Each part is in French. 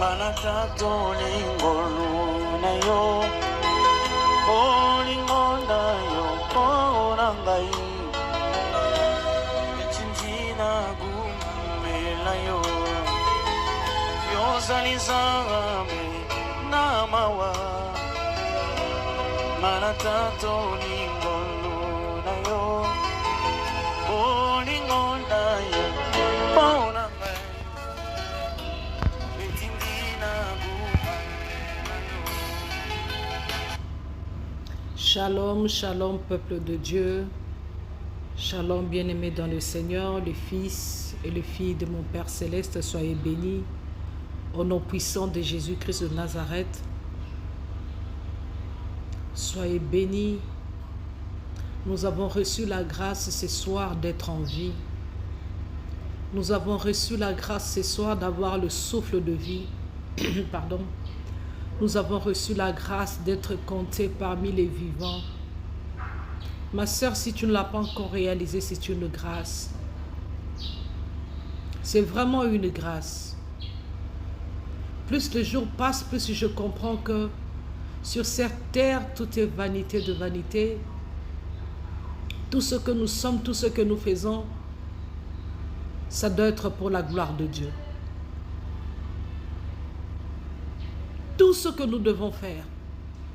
Manatato lingolu na yo, olingonda yo korangai, echinjina gumela yo, yozalizame na mawa. Manatato lingolu na yo, olingonda yo korangai. Shalom, shalom peuple de Dieu, shalom bien-aimés dans le Seigneur, le Fils et le Fils de mon Père Céleste, soyez bénis au nom puissant de Jésus-Christ de Nazareth. Soyez bénis, nous avons reçu la grâce ce soir d'être en vie. Nous avons reçu la grâce ce soir d'avoir le souffle de vie. Pardon. Nous avons reçu la grâce d'être comptés parmi les vivants. Ma sœur, si tu ne l'as pas encore réalisé, c'est une grâce. C'est vraiment une grâce. Plus les jours passent, plus je comprends que sur cette terre, tout est vanité de vanité. Tout ce que nous sommes, tout ce que nous faisons, ça doit être pour la gloire de Dieu. Tout ce que nous devons faire,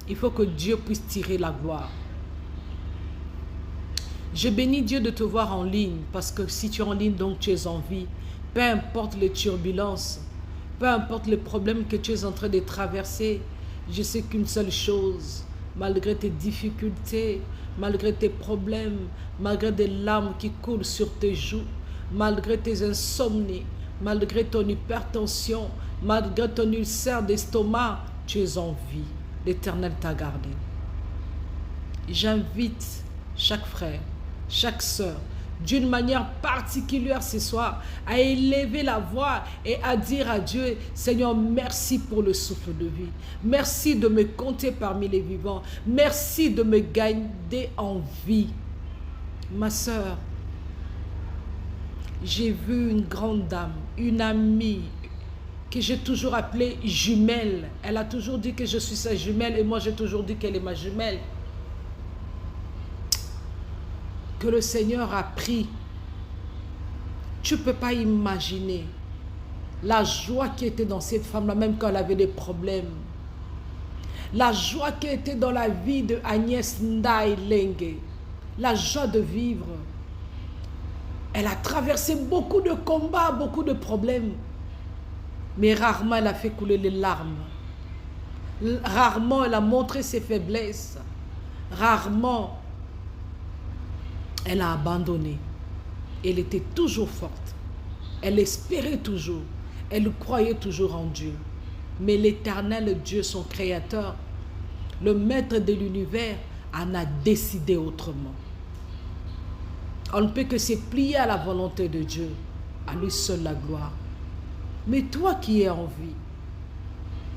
il faut que Dieu puisse tirer la gloire. Je bénis Dieu de te voir en ligne, parce que si tu es en ligne, donc tu es en vie. Peu importe les turbulences, peu importe les problèmes que tu es en train de traverser, je sais qu'une seule chose, malgré tes difficultés, malgré tes problèmes, malgré des larmes qui coulent sur tes joues, malgré tes insomnies, malgré ton hypertension, malgré ton ulcère d'estomac, tu es en vie. L'Éternel t'a gardé. J'invite chaque frère, chaque sœur, d'une manière particulière ce soir, à élever la voix et à dire à Dieu, Seigneur, merci pour le souffle de vie. Merci de me compter parmi les vivants. Merci de me garder en vie. Ma sœur, j'ai vu une grande dame, une amie, que j'ai toujours appelée jumelle. Elle a toujours dit que je suis sa jumelle et moi j'ai toujours dit qu'elle est ma jumelle. Que le Seigneur a pris. Tu ne peux pas imaginer la joie qui était dans cette femme-là, même quand elle avait des problèmes. La joie qui était dans la vie de Agnès Ndaï Lengue. La joie de vivre. Elle a traversé beaucoup de combats, beaucoup de problèmes. Mais rarement elle a fait couler les larmes. Rarement elle a montré ses faiblesses. Rarement elle a abandonné. Elle était toujours forte. Elle espérait toujours. Elle croyait toujours en Dieu. Mais l'Éternel Dieu, son Créateur, le Maître de l'univers, en a décidé autrement. On ne peut que se plier à la volonté de Dieu. À lui seul la gloire. Mais toi qui es en vie,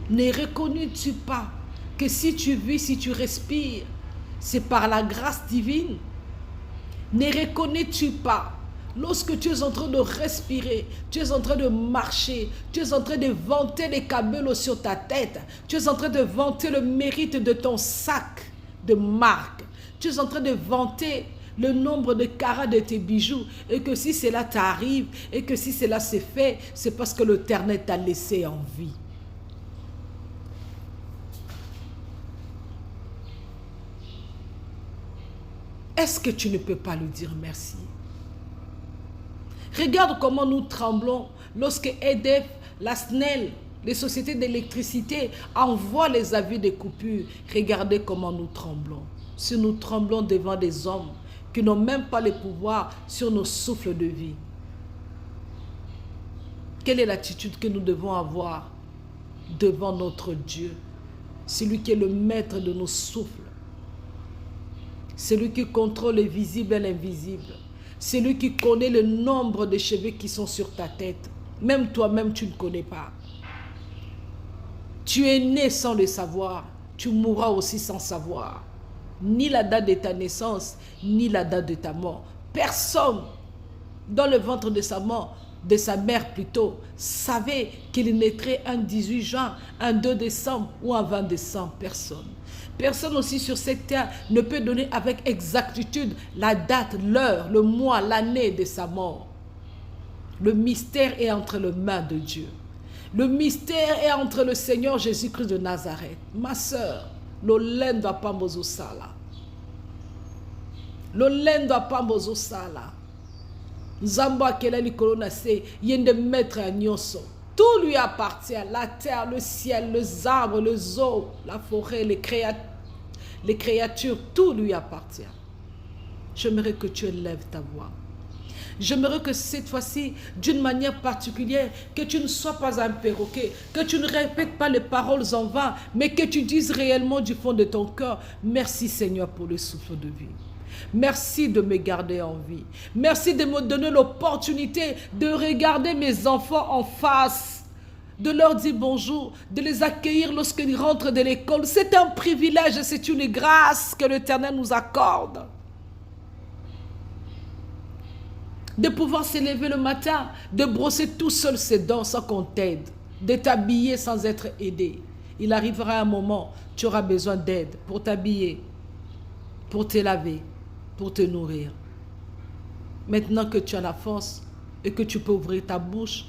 ne reconnais-tu pas que si tu vis, si tu respires, c'est par la grâce divine? Ne reconnais-tu pas, lorsque tu es en train de respirer, tu es en train de marcher, tu es en train de vanter les cabelos sur ta tête, tu es en train de vanter le mérite de ton sac de marque, tu es en train de vanter le nombre de carats de tes bijoux, et que si cela t'arrive, et que si cela s'est fait, c'est parce que l'Éternel t'a laissé en vie. Est-ce que tu ne peux pas lui dire merci? Regarde comment nous tremblons lorsque EDF, la SNEL, les sociétés d'électricité envoient les avis de coupure. Regardez comment nous tremblons. Si nous tremblons devant des hommes qui n'ont même pas le pouvoir sur nos souffles de vie. Quelle est l'attitude que nous devons avoir devant notre Dieu? Celui qui est le maître de nos souffles. Celui qui contrôle le visible et l'invisible. Celui qui connaît le nombre de cheveux qui sont sur ta tête. Même toi-même, tu ne connais pas. Tu es né sans le savoir. Tu mourras aussi sans savoir. Ni la date de ta naissance, ni la date de ta mort. Personne, dans le ventre de sa mort, de sa mère plutôt, savait qu'il naîtrait un 18 juin, un 2 décembre ou un 20 décembre. Personne. Personne aussi sur cette terre ne peut donner avec exactitude la date, l'heure, le mois, l'année de sa mort. Le mystère est entre les mains de Dieu. Le mystère est entre le Seigneur Jésus-Christ de Nazareth. Ma soeur, l'olendo a pambozo sala. L'olendo a pambozo sala. Nzambo akela likolo na se yende maître à nyonso. Tout lui appartient, la terre, le ciel, les arbres, les eaux, la forêt, les créatures, tout lui appartient. J'aimerais que tu élèves ta voix. J'aimerais que cette fois-ci, d'une manière particulière, que tu ne sois pas un perroquet, que tu ne répètes pas les paroles en vain, mais que tu dises réellement du fond de ton cœur, merci Seigneur pour le souffle de vie. Merci de me garder en vie. Merci de me donner l'opportunité de regarder mes enfants en face, de leur dire bonjour, de les accueillir lorsqu'ils rentrent de l'école. C'est un privilège et c'est une grâce que l'Éternel nous accorde. De pouvoir s'élever le matin, de brosser tout seul ses dents sans qu'on t'aide, de t'habiller sans être aidé. Il arrivera un moment, tu auras besoin d'aide pour t'habiller, pour te laver, pour te nourrir. Maintenant que tu as la force et que tu peux ouvrir ta bouche,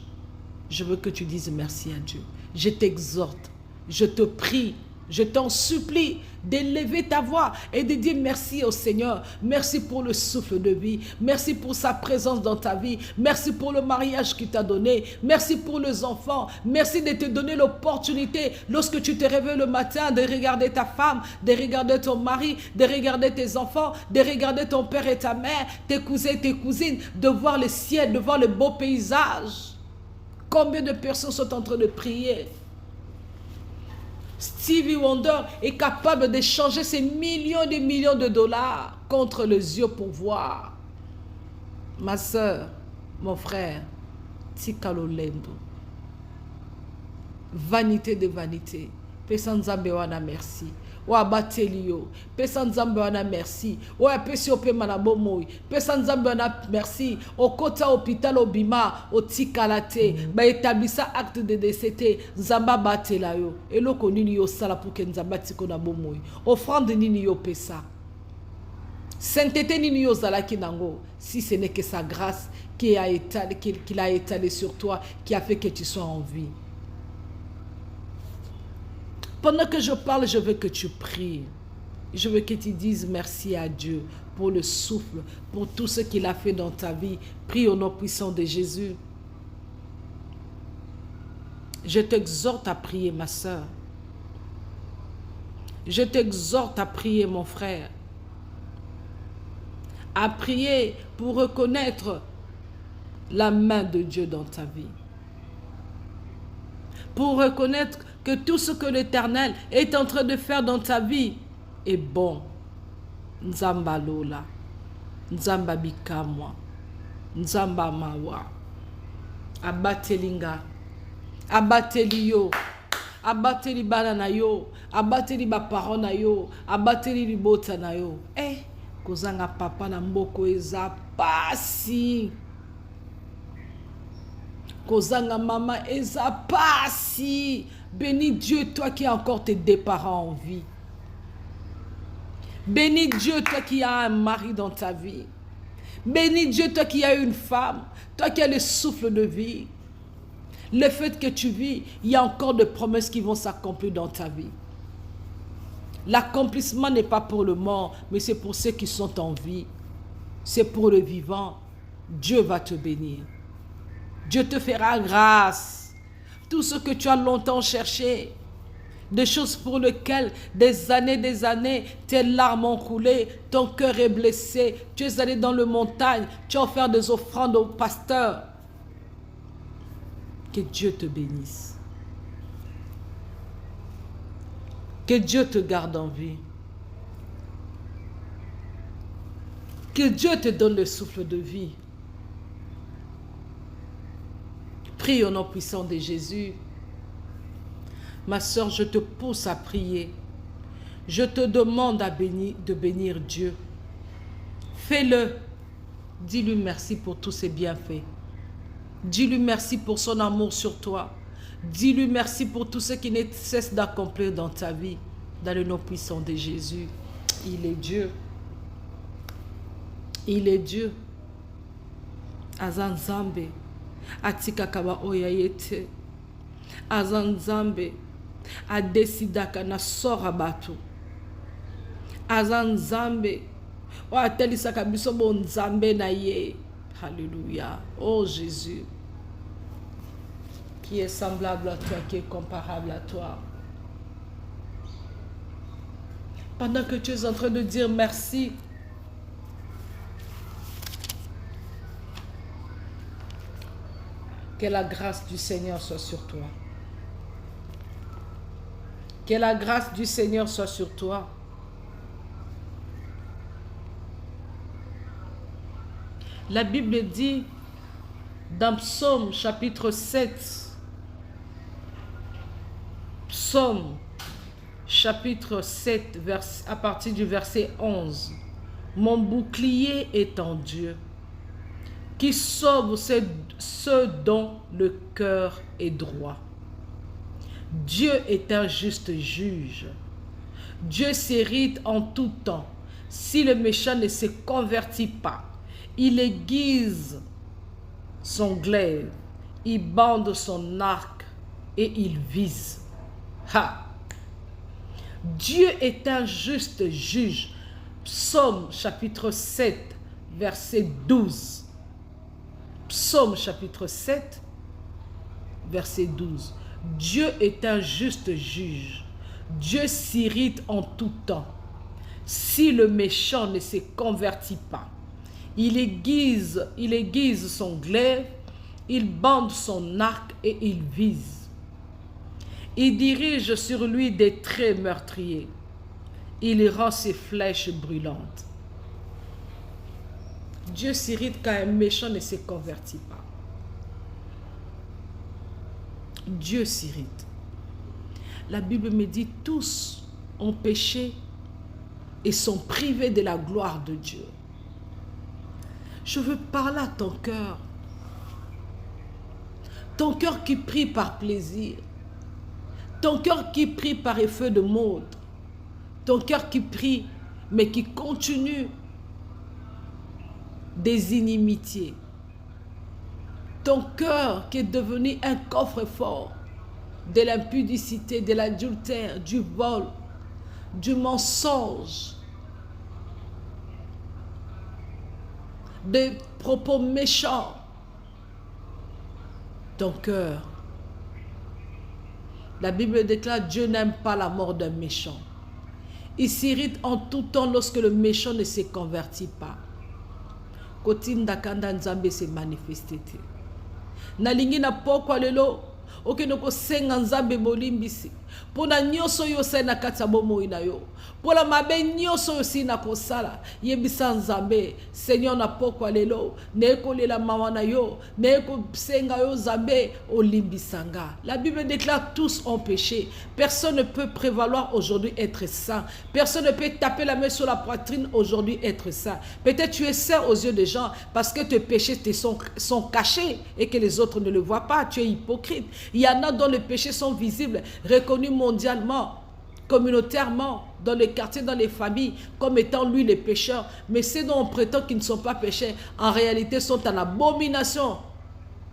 je veux que tu dises merci à Dieu. Je t'exhorte, je te prie, je t'en supplie d'élever ta voix et de dire merci au Seigneur. Merci pour le souffle de vie. Merci pour sa présence dans ta vie. Merci pour le mariage qu'il t'a donné. Merci pour les enfants. Merci de te donner l'opportunité, lorsque tu te réveilles le matin, de regarder ta femme, de regarder ton mari, de regarder tes enfants, de regarder ton père et ta mère, tes cousins et tes cousines, de voir le ciel, de voir le beau paysage. Combien de personnes sont en train de prier? Stevie Wonder est capable d'échanger ses millions et des millions de dollars contre les yeux pour voir. Ma soeur, mon frère, tikalo lendo. Vanité de vanité. Pesa nzambe wana merci. Wa bateli yo. Pesa nzambe wana merci. Wa pesi ope manabo moi. Pesa nzambe wana merci. Okota hôpital obima otikalate. Ba établissa acte de décès. Nzamba batela yo. Eloko nini yo sala pour que nzamba tiko na bomoi. Offrande nini yo pesa. Sainteté nini yo zalaki nango. Si ce n'est que sa grâce qu'il a étalé sur toi, qui a fait que tu sois en vie. Pendant que je parle, je veux que tu pries. Je veux que tu dises merci à Dieu pour le souffle, pour tout ce qu'il a fait dans ta vie. Prie au nom puissant de Jésus. Je t'exhorte à prier, ma soeur. Je t'exhorte à prier, mon frère. À prier pour reconnaître la main de Dieu dans ta vie. Pour reconnaître que tout ce que l'Éternel est en train de faire dans ta vie est bon. Nzamba lola, Nzamba bikamwa, Nzamba mawa. Abatelinga, abateli yo, abateli bana na yo, abateli ba parents na yo, abateli libota na yo. Kozanga papa na mboko eza pasi. Kozanga maman eza pasi. Bénis Dieu, toi qui as encore tes deux parents en vie. Bénis Dieu, toi qui as un mari dans ta vie. Bénis Dieu, toi qui as une femme, toi qui as le souffle de vie. Le fait que tu vis, il y a encore des promesses qui vont s'accomplir dans ta vie. L'accomplissement n'est pas pour le mort, mais c'est pour ceux qui sont en vie. C'est pour le vivant. Dieu va te bénir. Dieu te fera grâce. Tout ce que tu as longtemps cherché, des choses pour lesquelles des années, tes larmes ont coulé, ton cœur est blessé, tu es allé dans les montagnes, tu as offert des offrandes au pasteur. Que Dieu te bénisse. Que Dieu te garde en vie. Que Dieu te donne le souffle de vie. Prie au nom puissant de Jésus. Ma soeur, je te pousse à prier. Je te demande de bénir Dieu. Fais-le. Dis-lui merci pour tous ses bienfaits. Dis-lui merci pour son amour sur toi. Dis-lui merci pour tout ce qu'il ne cesse d'accomplir dans ta vie. Dans le nom puissant de Jésus. Il est Dieu. Il est Dieu. Azanzambe. Atika kaba oyayete. Azanzambe. Adesidaka na sora batu. Azanzambe. O atelisaka biso bon nzambe na ye. Alléluia. Oh Jésus. Qui est semblable à toi, qui est comparable à toi. Pendant que tu es en train de dire merci, que la grâce du Seigneur soit sur toi. Que la grâce du Seigneur soit sur toi. La Bible dit dans Psaume chapitre 7, Psaume chapitre 7, à partir du verset 11, « Mon bouclier est en Dieu, qui sauve ceux dont le cœur est droit. Dieu est un juste juge. Dieu s'irrite en tout temps. Si le méchant ne se convertit pas, il aiguise son glaive, il bande son arc et il vise. » Ha! Dieu est un juste juge. Psaume chapitre 7, verset 12. Psaume chapitre 7, verset 12. Dieu est un juste juge. Dieu s'irrite en tout temps. Si le méchant ne se convertit pas, il aiguise son glaive, il bande son arc et il vise. Il dirige sur lui des traits meurtriers. Il rend ses flèches brûlantes. Dieu s'irrite quand un méchant ne se convertit pas. Dieu s'irrite. La Bible me dit tous ont péché et sont privés de la gloire de Dieu. Je veux parler à ton cœur. Ton cœur qui prie par plaisir. Ton cœur qui prie par effet de mode. Ton cœur qui prie mais qui continue des inimitiés. Ton cœur qui est devenu un coffre-fort de l'impudicité, de l'adultère, du vol, du mensonge, des propos méchants. Ton cœur. La Bible déclare Dieu n'aime pas la mort d'un méchant. Il s'irrite en tout temps lorsque le méchant ne se convertit pas. Kotinda kanda nzambe se manifesté. Nalingi na pokwa lelo okende ko senga nzambe bolimbisi. Pona nyoso yo sena kati ya bomoi na yo. Pona mabe nyoso yo sina kosala. Yebisa nzambe. Seigneur na pokwa lelo. Neko lela mawa na yo. Neko senga yo nzambe olimbisanga. La Bible déclare tous ont péché. Personne ne peut prévaloir aujourd'hui être saint. Personne ne peut taper la main sur la poitrine aujourd'hui être saint. Peut-être tu es saint aux yeux des gens parce que tes péchés sont cachés et que les autres ne le voient pas. Tu es hypocrite. Il y en a dont les péchés sont visibles, reconnus mondialement, communautairement, dans les quartiers, dans les familles, comme étant lui les pécheurs. Mais ceux dont on prétend qu'ils ne sont pas péchés, en réalité sont en abomination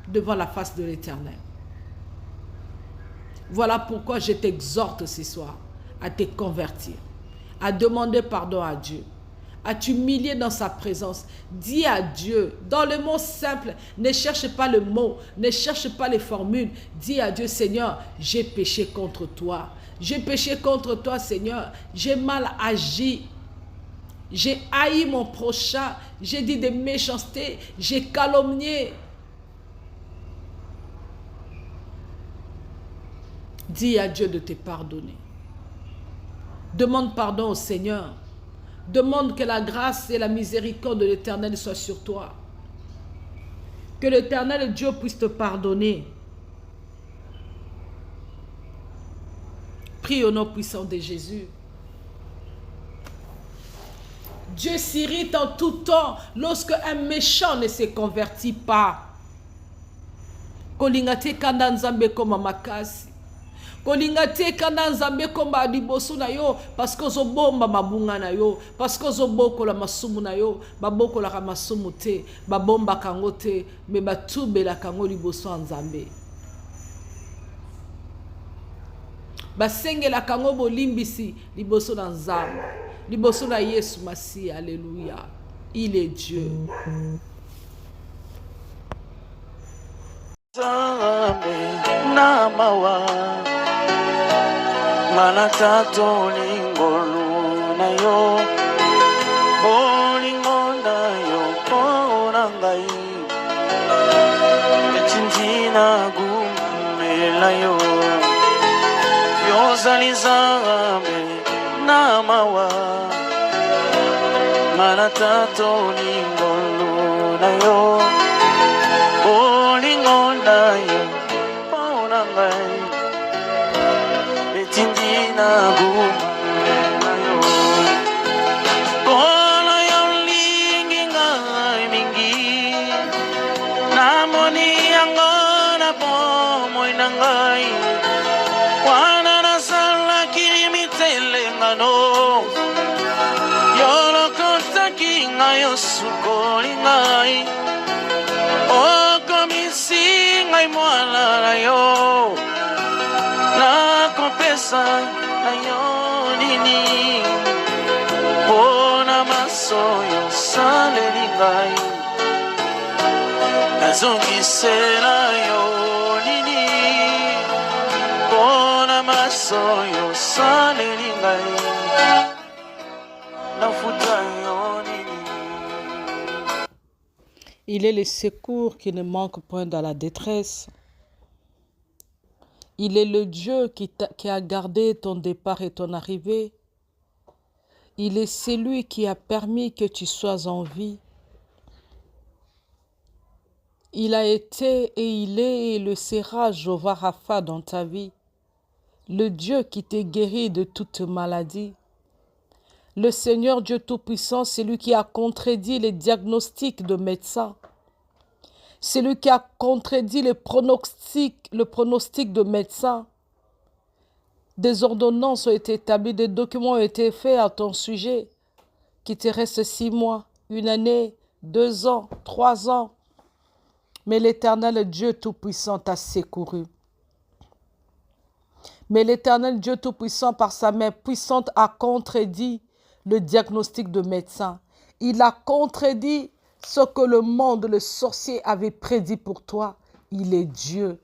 devant la face de l'Éternel. Voilà pourquoi je t'exhorte ce soir à te convertir, à demander pardon à Dieu, à t'humilier dans sa présence. Dis à Dieu, dans le mot simple, ne cherche pas le mot, ne cherche pas les formules. Dis à Dieu, Seigneur, j'ai péché contre toi. J'ai péché contre toi, Seigneur. J'ai mal agi. J'ai haï mon prochain. J'ai dit des méchancetés. J'ai calomnié. Dis à Dieu de te pardonner. Demande pardon au Seigneur. Demande que la grâce et la miséricorde de l'Éternel soient sur toi. Que l'Éternel Dieu puisse te pardonner. Prie au nom puissant de Jésus. Dieu s'irrite en tout temps lorsque un méchant ne se convertit pas. kolinga te kanda nzambe koma makasi, kolinga te kanda nzambe komba liboso na yo parce que ozobomba mabunga na yo, parce que ozobokola masumu na yo. Babokolaka masumu te, babombaka yango te, me batubelaka yango liboso ya nzambe. Basengelaka yango bolimbisi liboso na nzambe, liboso na Yesu Masiya. Alléluia. Il est Dieu. Nzambe na mawa ngana tato lingolu na yo bolingo na yo pona ngai echinjina gumela yo yozali Nzambe na mawa ngana tato lingolu na yo bolingo na yo pona ngai etindina gumela yo kono yo lingi ngai mingi namoni yango na pomoi na ngai wana nasalaki mitelengano yolokotaki ngai osukoli ngai okomisi ngai mwana na yo nakopesa na yo nini mpona maso yo saleli ngai nazongisela yo nini mpona maso yo saleli ngai nafuta yo nini. Il est le secours qui ne manque point dans la détresse. Il est le Dieu qui a gardé ton départ et ton arrivée. Il est celui qui a permis que tu sois en vie. Il a été et il est et le sera Jéhovah Rapha dans ta vie. Le Dieu qui te guérit de toute maladie. Le Seigneur Dieu Tout-Puissant, c'est lui qui a contredit les diagnostics de médecins. C'est lui qui a contredit le pronostic de médecins. Des ordonnances ont été établies, des documents ont été faits à ton sujet, qui te reste 6 mois, 1 année, 2 ans, 3 ans. Mais l'Éternel Dieu Tout-Puissant t'a secouru. Mais l'Éternel Dieu Tout-Puissant, par sa main puissante, a contredit le diagnostic de médecin. Il a contredit ce que le monde, le sorcier avait prédit pour toi. Il est Dieu.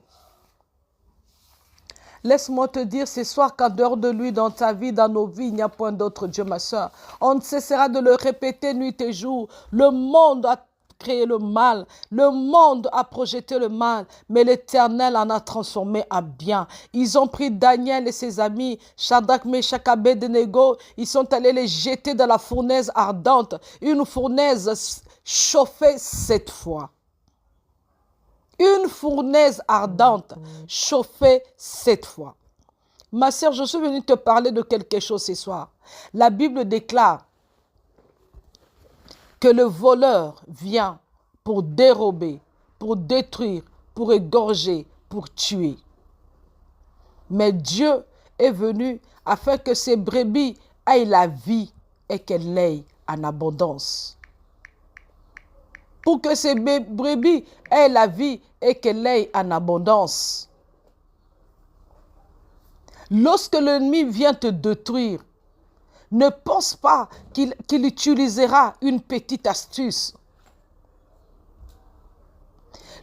Laisse-moi te dire ce soir qu'en dehors de lui, dans ta vie, dans nos vies, il n'y a point d'autre Dieu, ma soeur. On ne cessera de le répéter nuit et jour. Le monde a créé le mal. Le monde a projeté le mal, mais l'Éternel en a transformé en bien. Ils ont pris Daniel et ses amis, Shadrach, Meshach, Abednego, ils sont allés les jeter dans la fournaise ardente, une fournaise chauffée 7 fois. Une fournaise ardente chauffée 7 fois. Ma sœur, je suis venue te parler de quelque chose ce soir. La Bible déclare que le voleur vient pour dérober, pour détruire, pour égorger, pour tuer. Mais Dieu est venu afin que ces brebis aient la vie et qu'elles l'aient en abondance. Pour que ces brebis aient la vie et qu'elles l'aient en abondance. Lorsque l'ennemi vient te détruire, ne pense pas qu'il utilisera une petite astuce.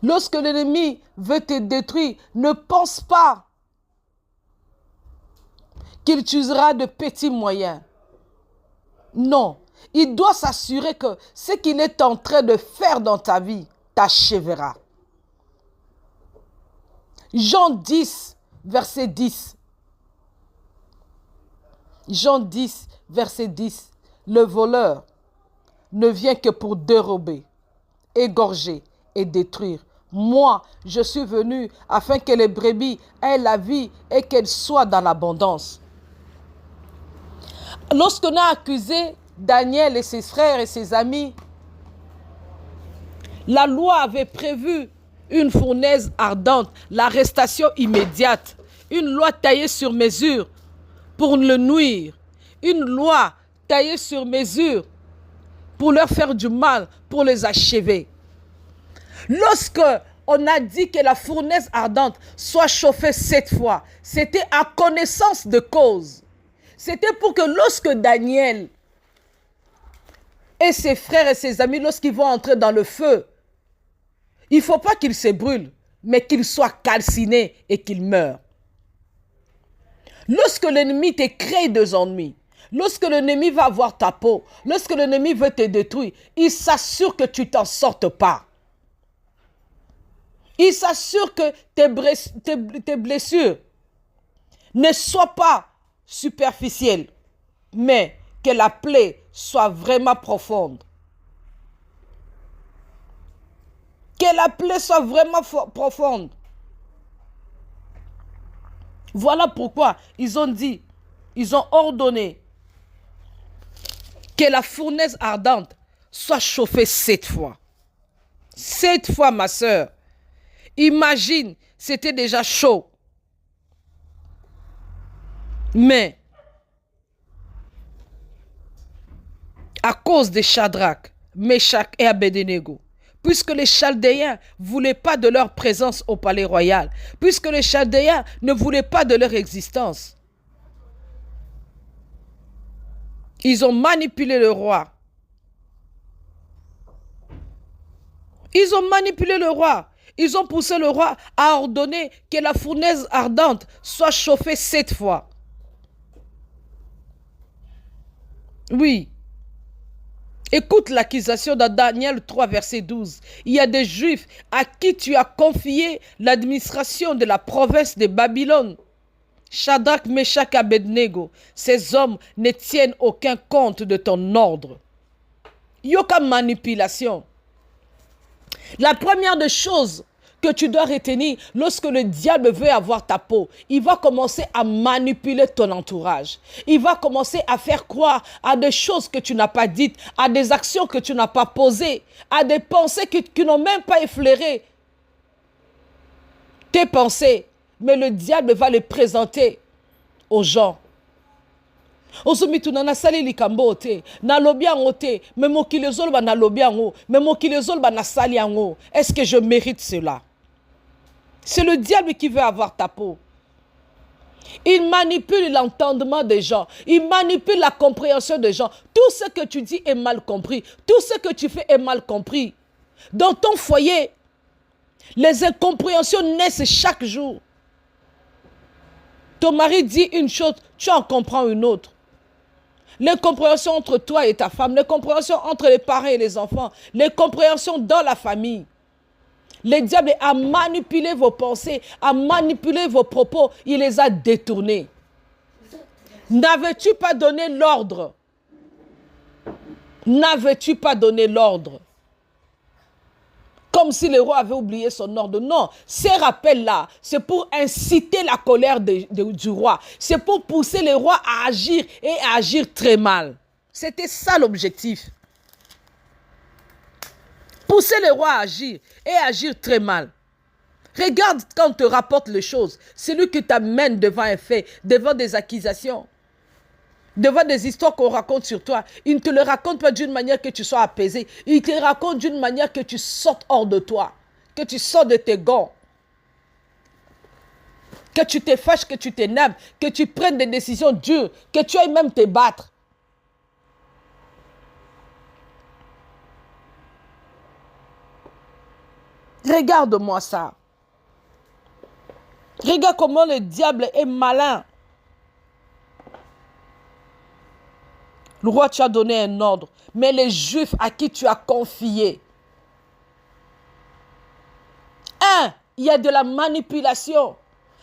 Lorsque l'ennemi veut te détruire, ne pense pas qu'il utilisera de petits moyens. Non, il doit s'assurer que ce qu'il est en train de faire dans ta vie t'achèvera. Jean 10, verset 10. Jean 10, verset 10. Le voleur ne vient que pour dérober, égorger et détruire. Moi, je suis venu afin que les brebis aient la vie et qu'elles soient dans l'abondance. Lorsqu'on a accusé Daniel et ses frères et ses amis, la loi avait prévu une fournaise ardente, l'arrestation immédiate, une loi taillée sur mesure pour le nuire, une loi taillée sur mesure pour leur faire du mal, pour les achever. Lorsque on a dit que la fournaise ardente soit chauffée 7 fois, c'était à connaissance de cause. C'était pour que lorsque Daniel et ses frères et ses amis, lorsqu'ils vont entrer dans le feu, il ne faut pas qu'ils se brûlent, mais qu'ils soient calcinés et qu'ils meurent. Lorsque l'ennemi te crée des ennuis, lorsque l'ennemi va avoir ta peau, lorsque l'ennemi veut te détruire, il s'assure que tu ne t'en sortes pas. Il s'assure que tes blessures ne soient pas superficielles, mais que la plaie soit vraiment profonde. Que la plaie soit vraiment profonde. Voilà pourquoi ils ont dit, ils ont ordonné que la fournaise ardente soit chauffée 7 fois. 7 fois, ma sœur. Imagine, c'était déjà chaud. Mais, à cause de Shadrach, Meshach et Abednego, puisque les Chaldéens ne voulaient pas de leur présence au palais royal, puisque les Chaldéens ne voulaient pas de leur existence, ils ont manipulé le roi. Ils ont manipulé le roi. Ils ont poussé le roi à ordonner que la fournaise ardente soit chauffée 7 fois. Oui. Écoute l'accusation dans Daniel 3, verset 12. Il y a des Juifs à qui tu as confié l'administration de la province de Babylone. Shadrach, Meshach, Abednego. Ces hommes ne tiennent aucun compte de ton ordre. Il n'y a aucune manipulation. La première des choses que tu dois retenir lorsque le diable veut avoir ta peau, il va commencer à manipuler ton entourage. Il va commencer à faire croire à des choses que tu n'as pas dites, à des actions que tu n'as pas posées, à des pensées qui n'ont même pas effleuré tes pensées. Mais le diable va les présenter aux gens. Osomitu na sali likambo te na lobi yango te mais mokili ezoloba na lobi yango mais mokili ezoloba na sali yango. Est-ce que je mérite cela? C'est le diable qui veut avoir ta peau. Il manipule l'entendement des gens. Il manipule la compréhension des gens. Tout ce que tu dis est mal compris. Tout ce que tu fais est mal compris. Dans ton foyer, les incompréhensions naissent chaque jour. Ton mari dit une chose, tu en comprends une autre. L'incompréhension entre toi et ta femme, l'incompréhension entre les parents et les enfants, l'incompréhension dans la famille. Le diable a manipulé vos pensées, a manipulé vos propos, il les a détournés. N'avais-tu pas donné l'ordre? N'avais-tu pas donné l'ordre? Comme si le roi avait oublié son ordre. Non, ces rappels-là, c'est pour inciter la colère du roi. C'est pour pousser le roi à agir et à agir très mal. C'était ça l'objectif. Pousser le roi à agir et à agir très mal. Regarde quand on te rapporte les choses. C'est lui qui t'amène devant un fait, devant des accusations, devant des histoires qu'on raconte sur toi. Il ne te le raconte pas d'une manière que tu sois apaisé. Il te raconte d'une manière que tu sortes hors de toi, que tu sors de tes gonds, que tu te fâches, que tu t'énerves, que tu prennes des décisions dures, que tu ailles même te battre. Regarde-moi ça. Regarde comment le diable est malin. Le roi tu as donné un ordre, mais les Juifs à qui tu as confié. Il y a de la manipulation.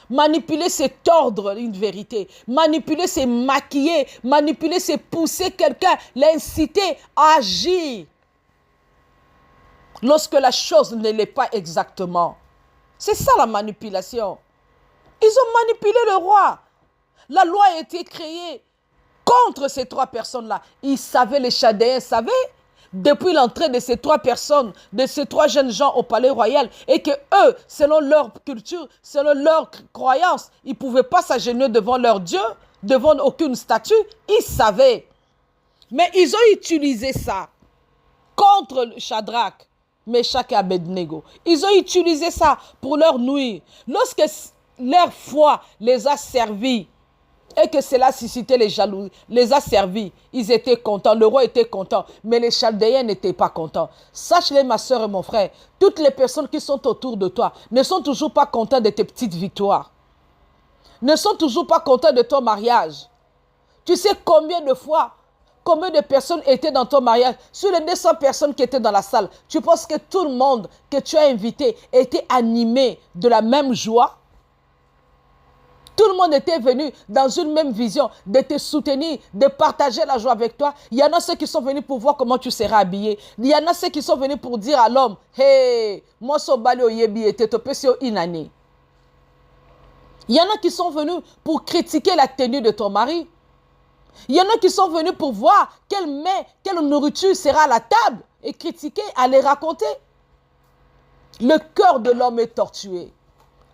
Manipuler, c'est tordre une vérité. Manipuler, c'est maquiller. Manipuler, c'est pousser quelqu'un, l'inciter à agir lorsque la chose ne l'est pas exactement. C'est ça la manipulation. Ils ont manipulé le roi. La loi a été créée contre ces 3 personnes-là. Ils savaient, les Chaldéens savaient. depuis l'entrée de ces 3 personnes, de ces 3 jeunes gens au palais royal, et que eux, selon leur culture, selon leur croyance, ils ne pouvaient pas s'agenouiller devant leur Dieu, devant aucune statue, ils savaient. Mais ils ont utilisé ça contre Shadrach, Meshach et Abednego. Ils ont utilisé ça pour leur nuire. Lorsque leur foi les a servis, et que cela suscitait les jalousies, les a servis. Ils étaient contents, le roi était content, mais les Chaldéens n'étaient pas contents. Sache-le, ma soeur et mon frère, toutes les personnes qui sont autour de toi ne sont toujours pas contents de tes petites victoires, ne sont toujours pas contents de ton mariage. Tu sais combien de fois, combien de personnes étaient dans ton mariage? Sur les 200 personnes qui étaient dans la salle, tu penses que tout le monde que tu as invité était animé de la même joie? Tout le monde était venu dans une même vision, de te soutenir, de partager la joie avec toi. Il y en a ceux qui sont venus pour voir comment tu seras habillé. Il y en a ceux qui sont venus pour dire à l'homme, « Hey, moi, so bali oyebi ete tope si inane. » Il y en a qui sont venus pour critiquer la tenue de ton mari. Il y en a qui sont venus pour voir quelle nourriture sera à la table et critiquer, aller raconter. Le cœur de l'homme est tortué.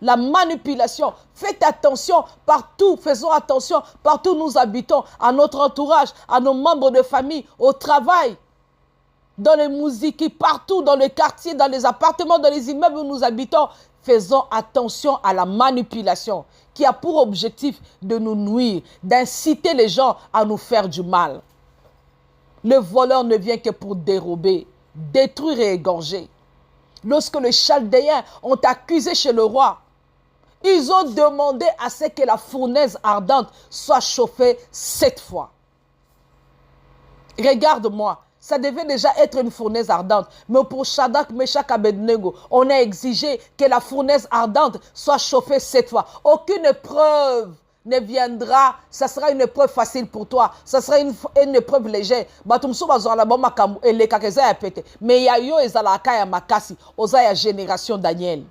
La manipulation. Faites attention partout, faisons attention partout où nous habitons, à notre entourage, à nos membres de famille, au travail, dans les musiques, partout dans les quartiers, dans les appartements, dans les immeubles où nous habitons. Faisons attention à la manipulation qui a pour objectif de nous nuire, d'inciter les gens à nous faire du mal. Le voleur ne vient que pour dérober, détruire et égorger. Lorsque les Chaldéens ont accusé chez le roi, ils ont demandé à ce que la fournaise ardente soit chauffée 7 fois. Regarde-moi, ça devait déjà être une fournaise ardente. Mais pour Shadrach, Meshach, Abednego, on a exigé que la fournaise ardente soit chauffée 7 fois. Aucune épreuve ne viendra, ça sera une épreuve facile pour toi. Ça sera une épreuve légère. Mais il y a eu une génération Daniel.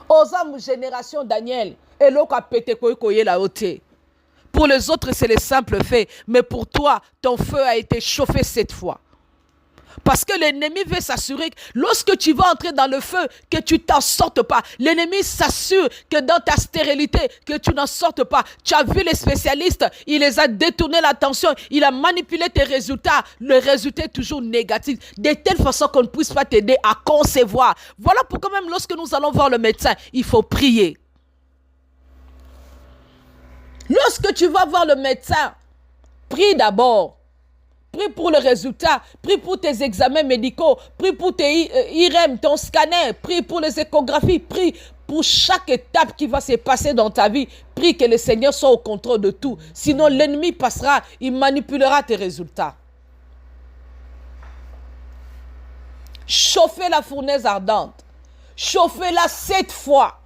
Osa génération Daniel. Et l'autre a pété la haute. Pour les autres, c'est le simple fait. Mais pour toi, ton feu a été chauffé 7 fois. Parce que l'ennemi veut s'assurer que lorsque tu vas entrer dans le feu, que tu t'en sortes pas. L'ennemi s'assure que dans ta stérilité, que tu n'en sortes pas. Tu as vu les spécialistes, il les a détourné l'attention, il a manipulé tes résultats. Le résultat est toujours négatif. De telle façon qu'on ne puisse pas t'aider à concevoir. Voilà pourquoi même lorsque nous allons voir le médecin, il faut prier. Lorsque tu vas voir le médecin, prie d'abord. Prie pour le résultat, prie pour tes examens médicaux, prie pour tes IRM, ton scanner, prie pour les échographies, prie pour chaque étape qui va se passer dans ta vie. Prie que le Seigneur soit au contrôle de tout. Sinon, l'ennemi passera, il manipulera tes résultats. Chauffez la fournaise ardente. Chauffez-la 7 fois.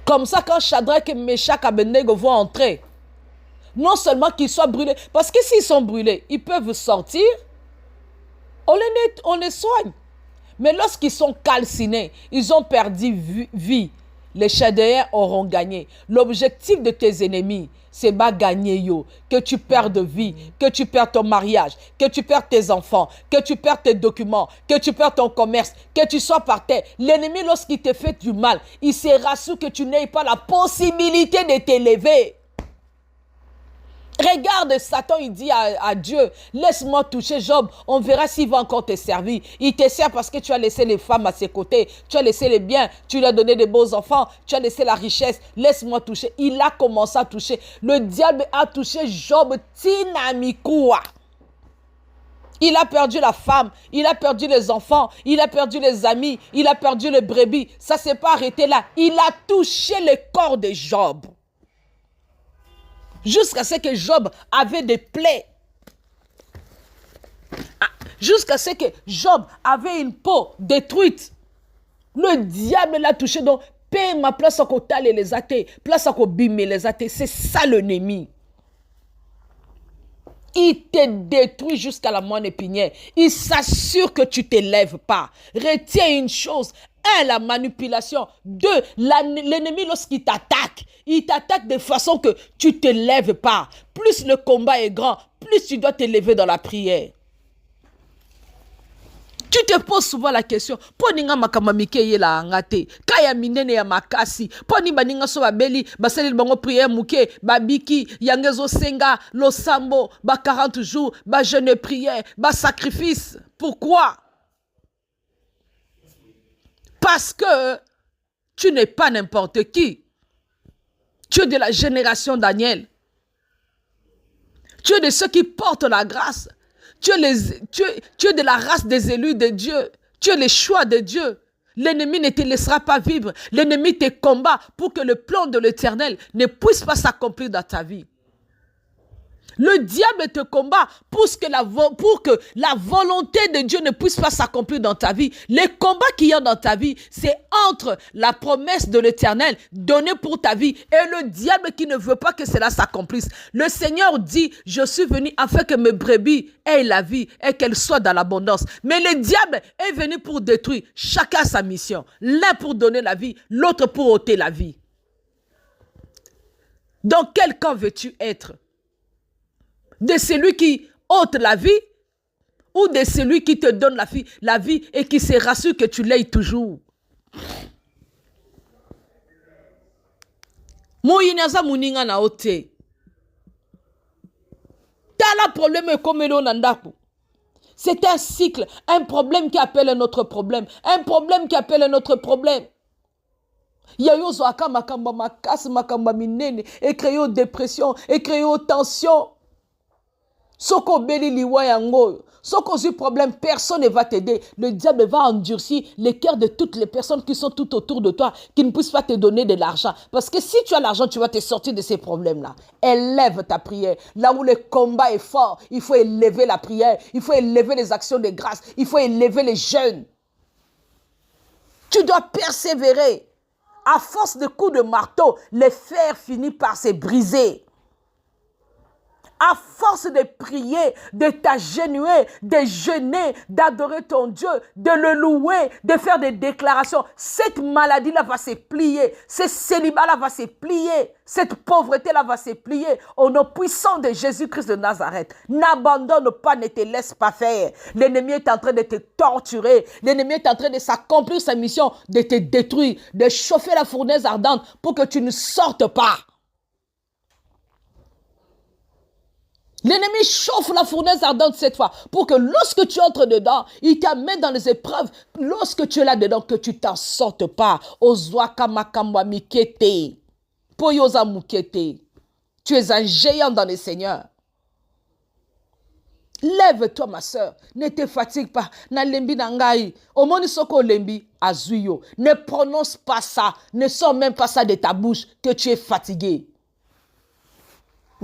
Comme ça, quand Shadrach et Meshach et Abednego vont entrer, non seulement qu'ils soient brûlés, parce que s'ils sont brûlés, ils peuvent sortir, on les soigne. Mais lorsqu'ils sont calcinés, ils ont perdu vie, les Chaldéens auront gagné. L'objectif de tes ennemis, c'est pas gagner yo, que tu perdes vie, que tu perds ton mariage, que tu perds tes enfants, que tu perds tes documents, que tu perds ton commerce, que tu sois par terre. L'ennemi, lorsqu'il te fait du mal, il se rassure que tu n'aies pas la possibilité de t'élever. Regarde, Satan, il dit à Dieu, laisse-moi toucher Job, on verra s'il va encore te servir. Il te sert parce que tu as laissé les femmes à ses côtés, tu as laissé les biens, tu lui as donné des beaux enfants, tu as laissé la richesse, laisse-moi toucher. Il a commencé à toucher. Le diable a touché Job Tinamikoua. Il a perdu la femme, il a perdu les enfants, il a perdu les amis, il a perdu les brebis. Ça ne s'est pas arrêté là. Il a touché le corps de Job. Jusqu'à ce que Job avait des plaies. Jusqu'à ce que Job avait une peau détruite. Le diable l'a touché. Donc, paie ma place à côté les athées. Place à côté les athées. C'est ça l'ennemi. Il te détruit jusqu'à la moelle épinière. Il s'assure que tu ne t'élèves pas. Retiens une chose. 1, la manipulation. 2, l'ennemi lorsqu'il t'attaque, il t'attaque de façon que tu ne te lèves pas. Plus le combat est grand, plus tu dois t'élever dans la prière. Tu te poses souvent la question, poninga makamamike yela angate, kaya minene ya makasi, poni baninga so babeli, basali bango prière muke, babiki, yangezo senga, losambo, ba 40 jours, ba jeûne prière, ba sacrifice. Pourquoi? Parce que tu n'es pas n'importe qui. Tu es de la génération Daniel. Tu es de ceux qui portent la grâce. Tu es de la race des élus de Dieu. Tu es le choix de Dieu. L'ennemi ne te laissera pas vivre. L'ennemi te combat pour que le plan de l'Éternel ne puisse pas s'accomplir dans ta vie. Le diable te combat pour que la volonté de Dieu ne puisse pas s'accomplir dans ta vie. Les combats qu'il y a dans ta vie, c'est entre la promesse de l'Éternel donnée pour ta vie et le diable qui ne veut pas que cela s'accomplisse. Le Seigneur dit, je suis venu afin que mes brebis aient la vie et qu'elles soient dans l'abondance. Mais le diable est venu pour détruire. Chacun a sa mission. L'un pour donner la vie, l'autre pour ôter la vie. Dans quel camp veux-tu être? De celui qui ôte la vie ou de celui qui te donne la vie et qui se rassure que tu l'aies toujours. Moyinaza muninga na ote. Tala problème comme l'onandako. C'est un cycle, un problème qui appelle un autre problème, un problème qui appelle un autre problème. Yayo zoaka makamba makasi makamba minene et créer dépression et créer tension. Soko beli liwa yango. Soko zi problème, personne ne va t'aider. Le diable va endurcir les cœurs de toutes les personnes qui sont tout autour de toi, qui ne puissent pas te donner de l'argent. Parce que si tu as l'argent, tu vas te sortir de ces problèmes-là. Élève ta prière. Là où le combat est fort, il faut élever la prière. Il faut élever les actions de grâce. Il faut élever les jeûnes. Tu dois persévérer. À force de coups de marteau, le fer finit par se briser. À force de prier, de t'agenouiller, de jeûner, d'adorer ton Dieu, de le louer, de faire des déclarations, cette maladie-là va se plier, ce célibat-là va se plier, cette pauvreté-là va se plier au nom puissant de Jésus-Christ de Nazareth. N'abandonne pas, ne te laisse pas faire. L'ennemi est en train de te torturer, l'ennemi est en train de s'accomplir sa mission, de te détruire, de chauffer la fournaise ardente pour que tu ne sortes pas. L'ennemi chauffe la fournaise ardente cette fois pour que lorsque tu entres dedans, il t'amène dans les épreuves. Lorsque tu es là-dedans, que tu t'en sortes pas. Ozwaka makamba mikete. Poyoza mukete. Tu es un géant dans le Seigneur. Lève-toi, ma soeur. Ne te fatigue pas. Na lembi nangai. Omoni soko lembi azuyo. Ne prononce pas ça. Ne sors même pas ça de ta bouche que tu es fatigué.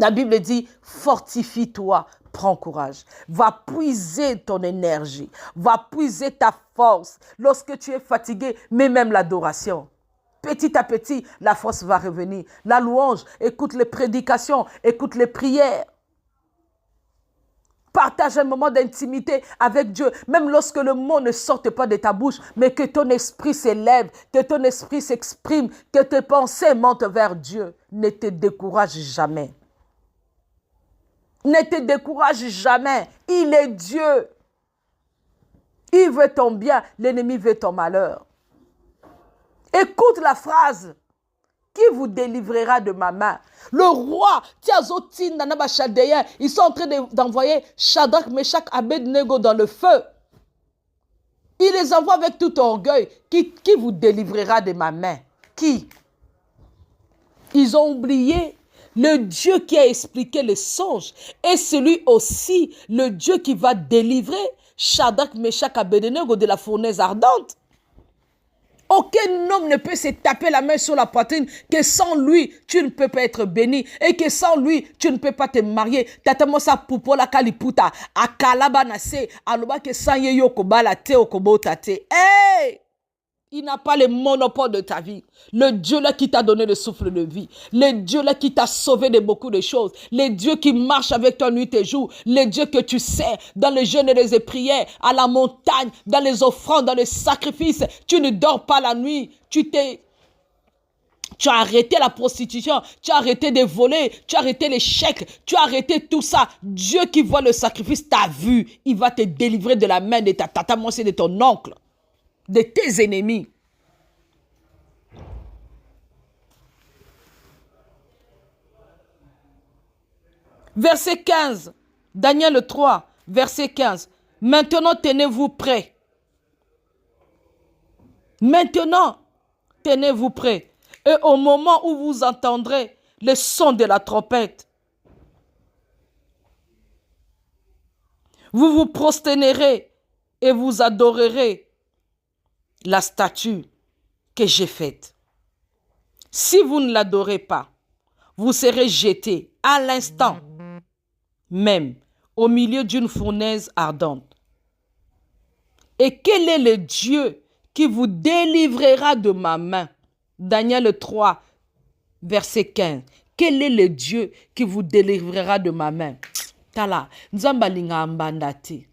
La Bible dit, fortifie-toi, prends courage. Va puiser ton énergie. Va puiser ta force. Lorsque tu es fatigué, mets même l'adoration. Petit à petit, la force va revenir. La louange, écoute les prédications, écoute les prières. Partage un moment d'intimité avec Dieu, même lorsque le mot ne sorte pas de ta bouche, mais que ton esprit s'élève, que ton esprit s'exprime, que tes pensées montent vers Dieu. Ne te décourage jamais. Ne te décourage jamais. Il est Dieu. Il veut ton bien. L'ennemi veut ton malheur. Écoute la phrase. Qui vous délivrera de ma main? Le roi, Tiazotin, Nanaba Chaldéen, ils sont en train d'envoyer Shadrach, Meshach, Abednego dans le feu. Il les envoie avec tout orgueil. Qui vous délivrera de ma main? Qui? Ils ont oublié le Dieu qui a expliqué les songes est celui aussi, le Dieu qui va délivrer Shadrach, Meshach, Abednego de la fournaise ardente. Aucun homme ne peut se taper la main sur la poitrine que sans lui, tu ne peux pas être béni et que sans lui, tu ne peux pas te marier. Tatamosa pupola kaliputa, akalaba nase, aloba ke sanye yoko bala te okobota te. Hey! Il n'a pas le monopole de ta vie. Le Dieu là qui t'a donné le souffle de vie. Le Dieu là qui t'a sauvé de beaucoup de choses. Le Dieu qui marche avec toi nuit et jour. Le Dieu que tu sais dans les jeûnes et les prières, à la montagne, dans les offrandes, dans les sacrifices. Tu ne dors pas la nuit. Tu Tu as arrêté la prostitution, tu as arrêté de voler, tu as arrêté les chèques, tu as arrêté tout ça. Dieu qui voit le sacrifice t'a vu. Il va te délivrer de la main de ta tata, moi c'est de ton oncle, de tes ennemis. Verset 15, Daniel 3, verset 15. Maintenant, tenez-vous prêts. Maintenant, tenez-vous prêts. Et au moment où vous entendrez le son de la trompette, vous vous prosternerez et vous adorerez la statue que j'ai faite. Si vous ne l'adorez pas, vous serez jetés à l'instant même au milieu d'une fournaise ardente. Et quel est le Dieu qui vous délivrera de ma main? Daniel 3, verset 15. Quel est le Dieu qui vous délivrera de ma main? Tala, nzamba linga ambandati.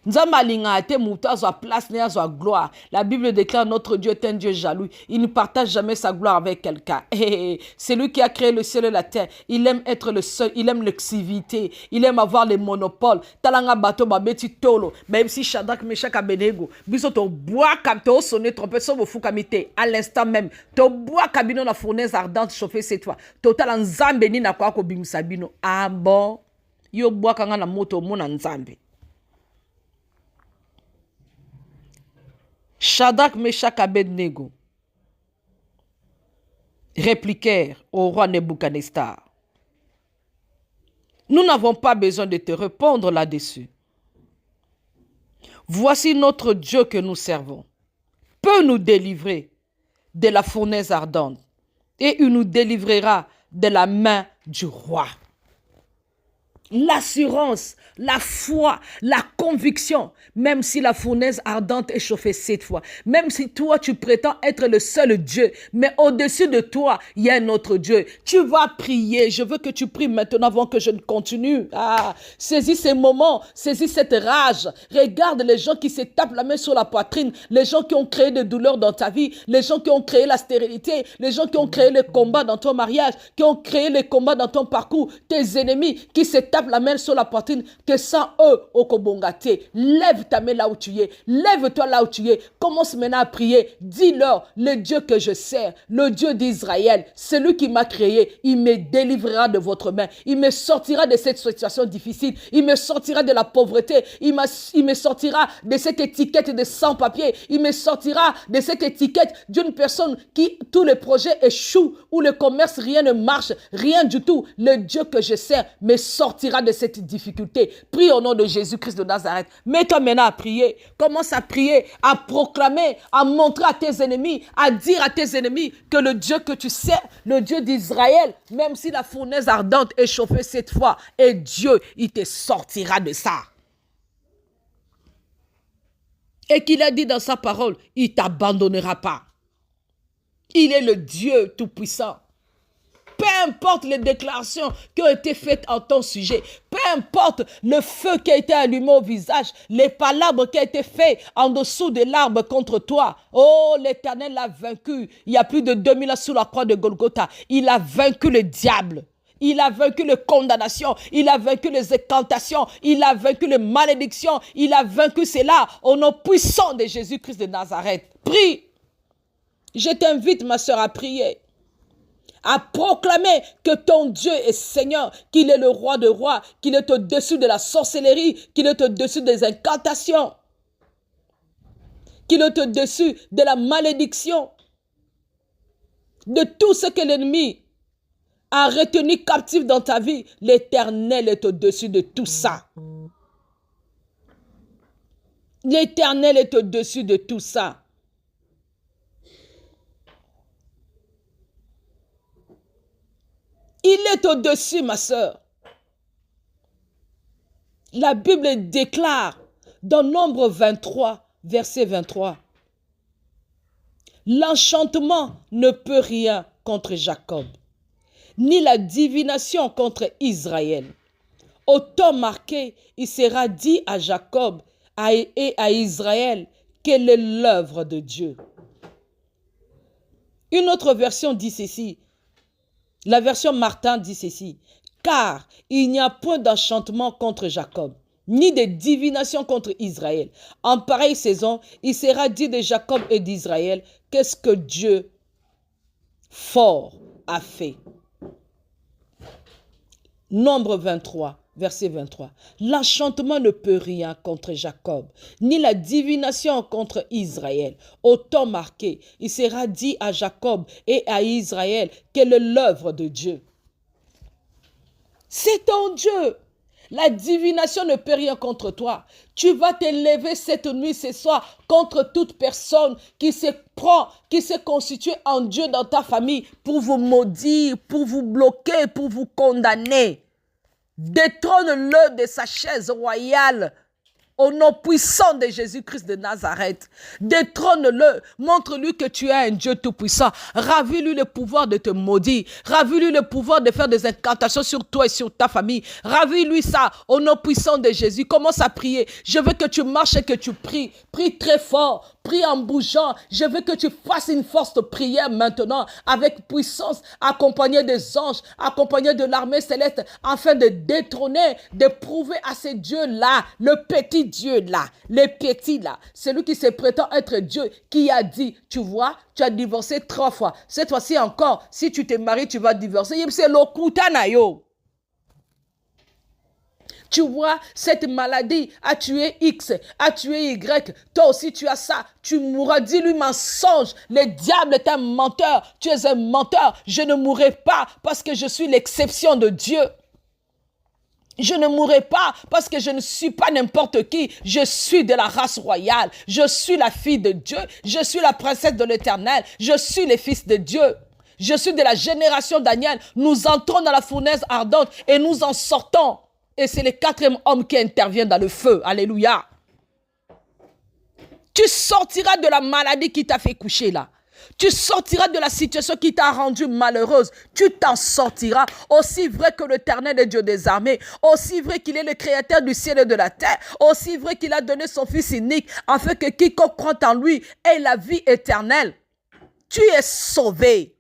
Nzamba linga ate muta zo place ne zo gloire. La Bible déclare notre Dieu est un Dieu jaloux. Il ne partage jamais sa gloire avec quelqu'un. C'est lui qui a créé le ciel et la terre. Il aime être le seul. Il aime l'exclusivité. Il aime avoir les monopoles. Talanga bato babeti tolo. Même si Shadrach, Meshach, Abednego. Biso to bois comme to sonner trompette so fou kamite. À l'instant même. To bois kabino na fournaise ardente chauffer cette fois. Total nzambe ni na kwa ko bimusabino. Ah bon. Yo bois kanga na moto mona nzambe. Shadrach, Meshach, Abednego répliquèrent au roi Nebuchadnezzar. Nous n'avons pas besoin de te répondre là-dessus. Voici notre Dieu que nous servons. Peut nous délivrer de la fournaise ardente et il nous délivrera de la main du roi. L'assurance, la foi, la conviction, même si la fournaise ardente est chauffée 7 fois, même si toi tu prétends être le seul Dieu, mais au-dessus de toi, il y a un autre Dieu. Tu vas prier, je veux que tu pries maintenant avant que je ne continue. Saisis ces moments, saisis cette rage. Regarde les gens qui se tapent la main sur la poitrine, les gens qui ont créé des douleurs dans ta vie, les gens qui ont créé la stérilité, les gens qui ont créé les combats dans ton mariage, qui ont créé les combats dans ton parcours, tes ennemis qui se tapent la main sur la poitrine, que sans eux, au Kobongate, lève ta main là où tu es, lève-toi là où tu es, commence maintenant à prier, dis-leur, le Dieu que je sers, le Dieu d'Israël, celui qui m'a créé, il me délivrera de votre main, il me sortira de cette situation difficile, il me sortira de la pauvreté, il me sortira de cette étiquette de sans-papier, il me sortira de cette étiquette d'une personne qui, tous les projets échouent, où le commerce, rien ne marche, rien du tout, le Dieu que je sers me sortira de cette difficulté. Prie au nom de Jésus-Christ de Nazareth. Mets-toi maintenant à prier. Commence à prier, à proclamer, à montrer à tes ennemis, à dire à tes ennemis que le Dieu que tu sers, le Dieu d'Israël, même si la fournaise ardente est chauffée 7 fois, et Dieu, il te sortira de ça. Et qu'il a dit dans sa parole, il ne t'abandonnera pas. Il est le Dieu tout-puissant. Peu importe les déclarations qui ont été faites en ton sujet, peu importe le feu qui a été allumé au visage, les palabres qui ont été faites en dessous de l'arbre contre toi. Oh, l'Éternel l'a vaincu. Il y a plus de 2000 ans sous la croix de Golgotha. Il a vaincu le diable. Il a vaincu les condamnations, il a vaincu les incantations, il a vaincu les malédictions, il a vaincu cela au nom puissant de Jésus-Christ de Nazareth. Prie. Je t'invite, ma soeur, à prier. À proclamer que ton Dieu est Seigneur, qu'il est le roi de rois, qu'il est au-dessus de la sorcellerie, qu'il est au-dessus des incantations, qu'il est au-dessus de la malédiction, de tout ce que l'ennemi a retenu captif dans ta vie. L'Éternel est au-dessus de tout ça. L'Éternel est au-dessus de tout ça. Il est au-dessus, ma sœur. La Bible déclare dans Nombre 23, verset 23. L'enchantement ne peut rien contre Jacob, ni la divination contre Israël. Au temps marqué, il sera dit à Jacob et à Israël quelle est l'œuvre de Dieu. Une autre version dit ceci. La version Martin dit ceci. Car il n'y a point d'enchantement contre Jacob, ni de divination contre Israël. En pareille saison, il sera dit de Jacob et d'Israël, qu'est-ce que Dieu fort a fait. Nombre 23, verset 23. L'enchantement ne peut rien contre Jacob, ni la divination contre Israël. Au temps marqué, il sera dit à Jacob et à Israël quelle est l'œuvre de Dieu. C'est ton Dieu. La divination ne peut rien contre toi. Tu vas te lever cette nuit, ce soir, contre toute personne qui se constitue en Dieu dans ta famille pour vous maudire, pour vous bloquer, pour vous condamner. Détrône-le de sa chaise royale. Au nom puissant de Jésus-Christ de Nazareth, détrône-le, montre-lui que tu es un Dieu tout-puissant, ravis-lui le pouvoir de te maudire, ravis-lui le pouvoir de faire des incantations sur toi et sur ta famille, ravis-lui ça, au nom puissant de Jésus. Commence à prier, je veux que tu marches et que tu pries, prie très fort, prie en bougeant, je veux que tu fasses une forte prière maintenant, avec puissance, accompagnée des anges, accompagnée de l'armée céleste, afin de détrôner, de prouver à ces dieux-là, le petit Dieu là, les petits là, celui qui se prétend être Dieu, qui a dit, tu vois, tu as divorcé 3 fois. Cette fois-ci encore, si tu te maries, tu vas divorcer. C'est l'okutanayo. Tu vois, cette maladie a tué X, a tué Y. Toi aussi, tu as ça. Tu mourras. Dis-lui mensonge. Le diable est un menteur. Tu es un menteur. Je ne mourrai pas parce que je suis l'exception de Dieu. Je ne mourrai pas parce que je ne suis pas n'importe qui. Je suis de la race royale. Je suis la fille de Dieu. Je suis la princesse de l'Éternel. Je suis le fils de Dieu. Je suis de la génération Daniel. Nous entrons dans la fournaise ardente et nous en sortons. Et c'est le 4e homme qui intervient dans le feu. Alléluia. Tu sortiras de la maladie qui t'a fait coucher là. Tu sortiras de la situation qui t'a rendu malheureuse. Tu t'en sortiras. Aussi vrai que l'Éternel est Dieu des armées. Aussi vrai qu'il est le créateur du ciel et de la terre. Aussi vrai qu'il a donné son Fils unique afin que quiconque croit en lui ait la vie éternelle. Tu es sauvé.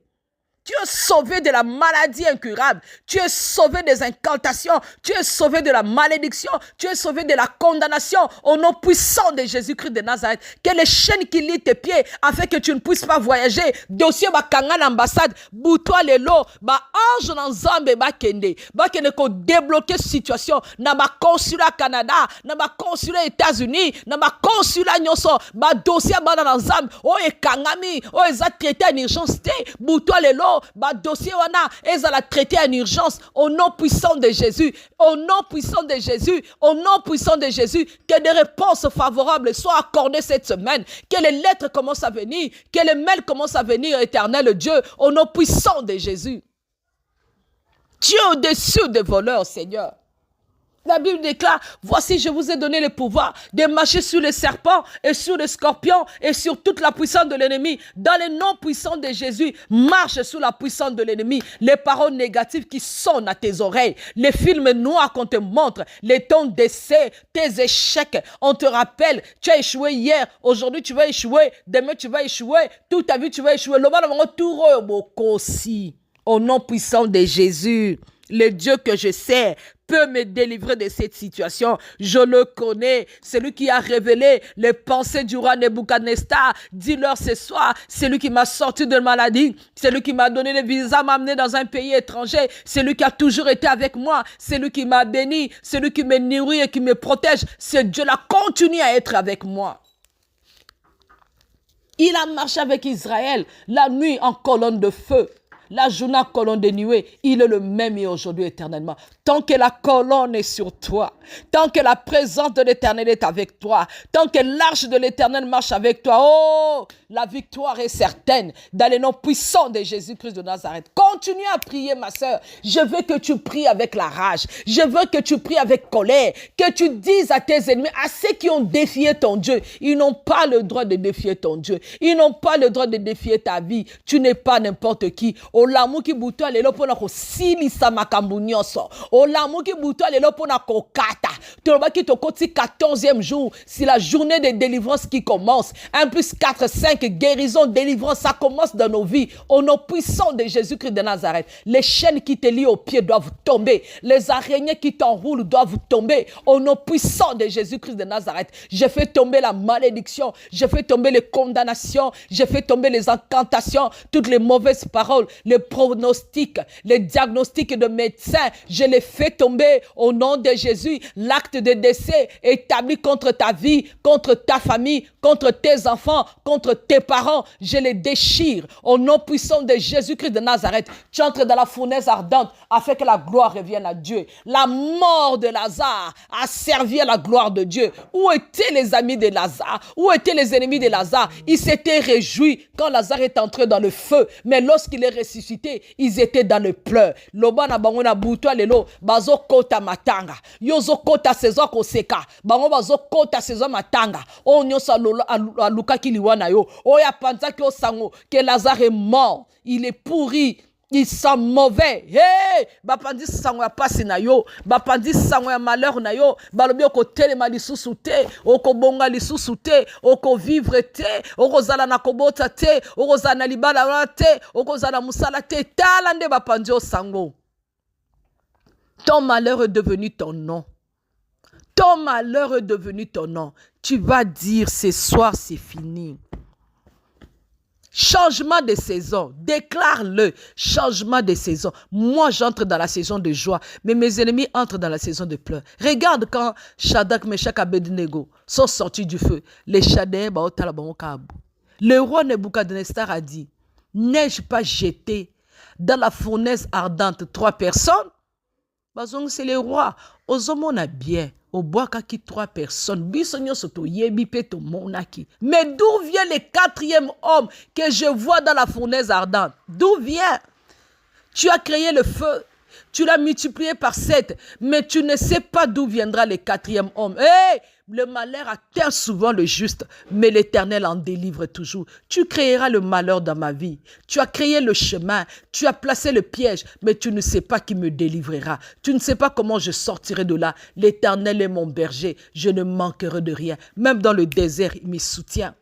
Tu es sauvé de la maladie incurable. Tu es sauvé des incantations. Tu es sauvé de la malédiction. Tu es sauvé de la condamnation au nom puissant de Jésus-Christ de Nazareth. Que les chaînes qui lient tes pieds afin que tu ne puisses pas voyager. Dossier bakanga l'ambassade. Boutoua lelo. Ba ange nan zambe bakende. Bakende ko débloquer situation. Na ba consulat Canada. Na ba consulat États-Unis. Na ba consulat nyonso. Ba dossier ba nan zambe. O e kangami. O e za traité en urgence te. Boutoua lelo. Ba dossier wana ezala traité en urgence au nom puissant de Jésus, au nom puissant de Jésus, au nom puissant de Jésus, que des réponses favorables soient accordées cette semaine, que les lettres commencent à venir, que les mails commencent à venir, éternel Dieu, au nom puissant de Jésus. Tu es au-dessus des voleurs, Seigneur. La Bible déclare, voici je vous ai donné le pouvoir de marcher sur les serpents et sur les scorpions et sur toute la puissance de l'ennemi. Dans le nom puissant de Jésus, marche sous la puissance de l'ennemi. Les paroles négatives qui sonnent à tes oreilles, les films noirs qu'on te montre, les tons d'essai, tes échecs, on te rappelle, tu as échoué hier, aujourd'hui tu vas échouer, demain tu vas échouer, toute ta vie tu vas échouer. Au nom puissant de Jésus, le Dieu que je sais peut me délivrer de cette situation. Je le connais. C'est lui qui a révélé les pensées du roi Nebuchadnezzar. Dis-leur ce soir, c'est lui qui m'a sorti de la maladie. C'est lui qui m'a donné le visa, m'a amené dans un pays étranger. C'est lui qui a toujours été avec moi. C'est lui qui m'a béni. C'est lui qui me nourrit et qui me protège. Ce Dieu-là continue à être avec moi. Il a marché avec Israël la nuit en colonne de feu. La journée en colonne de nuée, il est le même et aujourd'hui éternellement. Tant que la colonne est sur toi, tant que la présence de l'Éternel est avec toi, tant que l'arche de l'Éternel marche avec toi, oh, la victoire est certaine dans le nom puissant de Jésus-Christ de Nazareth. Continue à prier, ma sœur. Je veux que tu pries avec la rage. Je veux que tu pries avec colère. Que tu dises à tes ennemis, à ceux qui ont défié ton Dieu, ils n'ont pas le droit de défier ton Dieu. Ils n'ont pas le droit de défier ta vie. Tu n'es pas n'importe qui. Olamu ki buto alelo pona ko silisa makambu nyonso. olamuki butu alelo pona kokata. Tolobaki tokoti 14e jour. C'est la journée de délivrance qui commence. 1 plus 4, 5, guérison, délivrance, ça commence dans nos vies. Au nom puissant de Jésus-Christ de Nazareth. Les chaînes qui te lient aux pieds doivent tomber. Les araignées qui t'enroulent doivent tomber. Au nom puissant de Jésus-Christ de Nazareth. Je fais tomber la malédiction. Je fais tomber les condamnations. Je fais tomber les incantations. Toutes les mauvaises paroles, les pronostics, les diagnostics de médecins. Je les fais tomber au nom de Jésus. L'acte de décès établi contre ta vie, contre ta famille, contre tes enfants, contre tes parents, je les déchire au nom puissant de Jésus-Christ de Nazareth. Tu entres dans la fournaise ardente afin que la gloire revienne à Dieu. La mort de Lazare a servi à la gloire de Dieu. Où étaient les amis de Lazare? Où étaient les ennemis de Lazare? Ils s'étaient réjouis quand Lazare est entré dans le feu, mais lorsqu'il est ressuscité, ils étaient dans le pleur. Lobana bangona buto lelo bazo kota matanga. Yozo kota saison koseka. Bango bazo kota saison matanga. On nyosa aluka kiliwana yo. Oya panza ki osango que Lazare est mort. Il est pourri. Il sent mauvais. Hey! Bapandi sango ya pasi na yo. Bapandi sango ya malheur na yo. Balobi oko telema lisusu te. Oko bonga lisusu te. Oko vivre te. Oko zala na kobota te. Oko zala na libala te. Oko zala musala te. Talande bapandi o sango. Ton malheur est devenu ton nom. Ton malheur est devenu ton nom. Tu vas dire ce soir c'est fini. Changement de saison, déclare-le, changement de saison. Moi, j'entre dans la saison de joie, mais mes ennemis entrent dans la saison de pleurs. Regarde quand Shadrach, Meshach, Abednego sont sortis du feu. Les Chaldéens, le roi Nebuchadnezzar a dit, n'ai-je pas jeté dans la fournaise ardente 3 personnes? C'est le roi. Ozomona bien. Au bois qui 3 personnes. Mais d'où vient le 4e homme que je vois dans la fournaise ardente? D'où vient? Tu as créé le feu. Tu l'as multiplié par 7. Mais tu ne sais pas d'où viendra le 4e homme. Hey! Le malheur atteint souvent le juste, mais l'Éternel en délivre toujours. Tu créeras le malheur dans ma vie. Tu as créé le chemin, tu as placé le piège, mais tu ne sais pas qui me délivrera. Tu ne sais pas comment je sortirai de là. L'Éternel est mon berger, je ne manquerai de rien. Même dans le désert, il me soutient.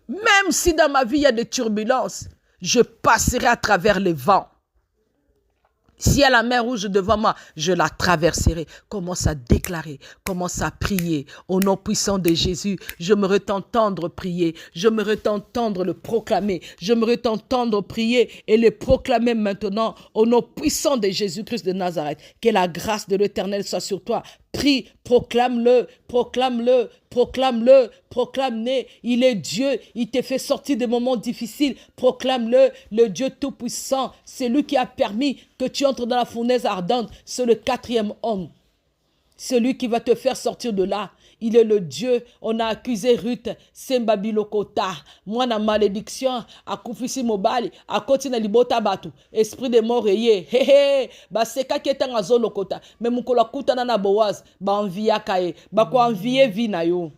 Même si dans ma vie, il y a des turbulences, je passerai à travers les vents. Si y a la mer rouge devant moi, je la traverserai. Commence à déclarer, commence à prier. Au nom puissant de Jésus, je me t'entendre prier. Je me t'entendre le proclamer. Je me t'entendre prier et le proclamer maintenant. Au nom puissant de Jésus-Christ de Nazareth. Que la grâce de l'Éternel soit sur toi. Prie, proclame-le, proclame-le, proclame-le, proclame-le. Il est Dieu, il te fait sortir des moments difficiles. Proclame-le, le Dieu tout-puissant. C'est lui qui a permis que tu entres dans la fournaise ardente. C'est le 4e homme. Celui qui va te faire sortir de là. Il est le Dieu. On a accusé Ruth. Sembabilokota. Moi, na malédiction. A koufisi mobali. A koti na libota batu. Esprit de mort yé. Hé hé. Ba seka keta nga zolokota. Mais moukola kuta na Boaz. Ba envia kaye. Ba ko envier vi na yo.